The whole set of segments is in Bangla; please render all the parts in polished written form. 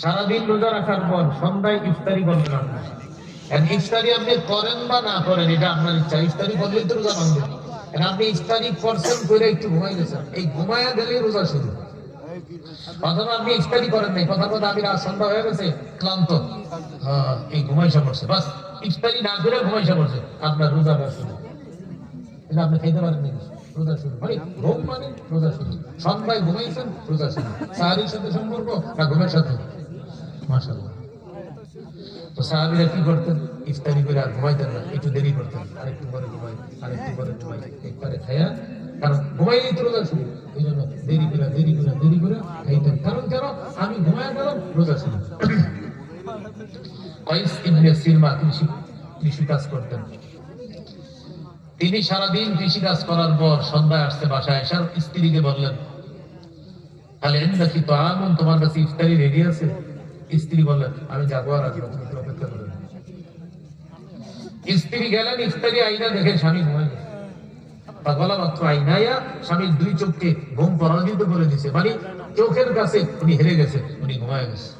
সারাদিন রোজা রাখার পর সন্ধ্যায় ইফতারি করবেন আপনি। ইফতারি আপনি করেন বা না করেন এটা আপনার ইচ্ছা, ইফতারি করলেই তো রোজা ভাঙবে। আপনি ইফতারি করছেন করে একটু ঘুমাই গেছেন, এই ঘুমায়া গেলেই রোজা শুরু। অথবা আপনি ইফতারি করেন নাই, কথা কথা আমি রাত সন্ধ্যা হয়ে গেছে ক্লান্ত, এই ঘুমাইসা পড়ছে, বাস ইফতারি না করে ঘুমাইসা পড়ছে, আপনার রোজা শুরু। এটা আপনি খাইতে পারেন নাকি, রোজা শুরু মানে ঘুম মানে রোজা শুরু। সন্ধ্যায় ঘুমাইছেন, রোজা শুরু। সাহারির সাথে সম্পর্ক না ঘুমের সাথে? মাশাআল্লাহ। তো সাহাবীরা কি করতেন? ইফতারি করে আর ঘুমাইতেন না, একটু দেরি করতেন, আরেকটু পরে ঘুমাই, আরেকটু পরে ঘুমাই, একবারে খাইয়া, কারণ ঘুমাইলেই তো রোজা শুরু, এই জন্য দেরি করে খাইতেন। কারণ কেন? আমি ঘুমায় গেলাম, রোজা শুরু। কাইস ইবনে সিরমা কৃষি কাজ করতেন। তিনি সারাদিন কৃষি কাজ করার পর সন্ধ্যায় আসতে বাসায় এসার স্ত্রীকে বললেন, তাহলে নাকি তো আমন, তোমার কাছে ইফতারি রেডি আছে? স্ত্রী বললেন, আমি যাবো আর আসবো, তুমি একটু অপেক্ষা করবেন। স্ত্রী গেলেন, ইফতারি আইনা দেখে স্বামী ঘুমাই গেছে। বলা মাত্র আইনাইয়া স্বামীর দুই চোখকে ঘুম পরাজিত করে দিছে, মানে চোখের কাছে উনি হেরে গেছে, উনি ঘুমায় গেছে।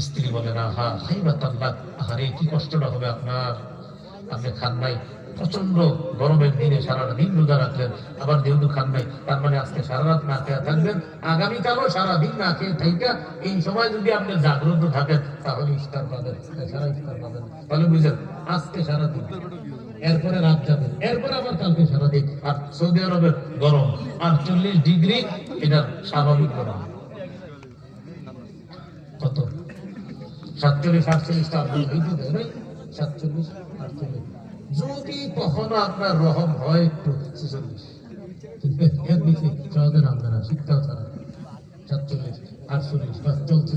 স্ত্রী বলেন, আহা হাইবাতাল্লাহ, আহারে কি কষ্টটা হবে আপনার, আপনি খান নাই, প্রচন্ড গরমের দিনে সারাটা দিন রোজা রাখলেন, আবার যেহেতু খান নাই, তার মানে আজকে সারা রাত না খেয়ে থাকবেন, আগামীকালও সারাদিন না খেয়ে থাইকা এই সময় যদি আপনি জাগ্রত থাকেন তাহলে ইফতার পাবেন, সারা ইফতার পাবেন। তাহলে বুঝলেন, আজকে সারাদিন, এরপরে রাত যাবে, এরপরে আবার কালকে সারাদিন। আর সৌদি আরবের গরম 48 ডিগ্রি, এটা স্বাভাবিক গরম। কত 47-48টা আপনার হইতে দেয় নাই, 47-48। যদি কখনো আপনার রহম হয় একটু 46, এর নিচে সহজে নামবে না, শীতকাল ছাড়া 47-48 বাস চলছে।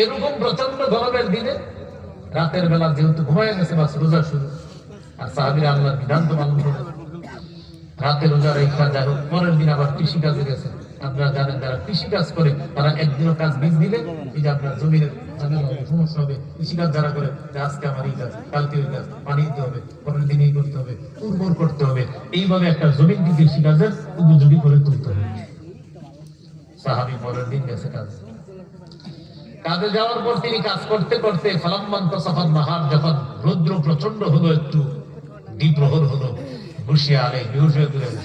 এরকম প্রচন্ড গরমের দিনে রাতের বেলা যেহেতু ঘুমায় গেছে, বাস রোজা শুরু। আর সাহাবীরা আল্লাহর বিধান তো পালন করে রাতে রোজা রেখা যায়, পরের দিন আবার কৃষি কাজে গেছে। আপনারা জানেন, যারা কৃষি কাজ করে তারা একদিনও কাজ মিস দিলে এই যে আপনার জমির ঝামেলা হবে, সমস্যা হবে। কৃষি কাজ যারা করে, আজকে আমার এই কাজ, কালকে ওই কাজ, পানি দিতে হবে, পরের দিন এই করতে হবে, উর্বর করতে হবে, এইভাবে একটা জমিনকে কৃষি কাজের উপযোগী করে তুলতে হবে। সাহাবী পরের দিন গেছে কাজে যাওয়ার পর তিনি কাজ করতে করতে ফালাম্মান তাসাফান নাহার, যখন রৌদ্র প্রচন্ড হলো, একটু দ্বিপ্রহর হলো, বসিয়া আলে বেহুশ হয়ে গেলেন।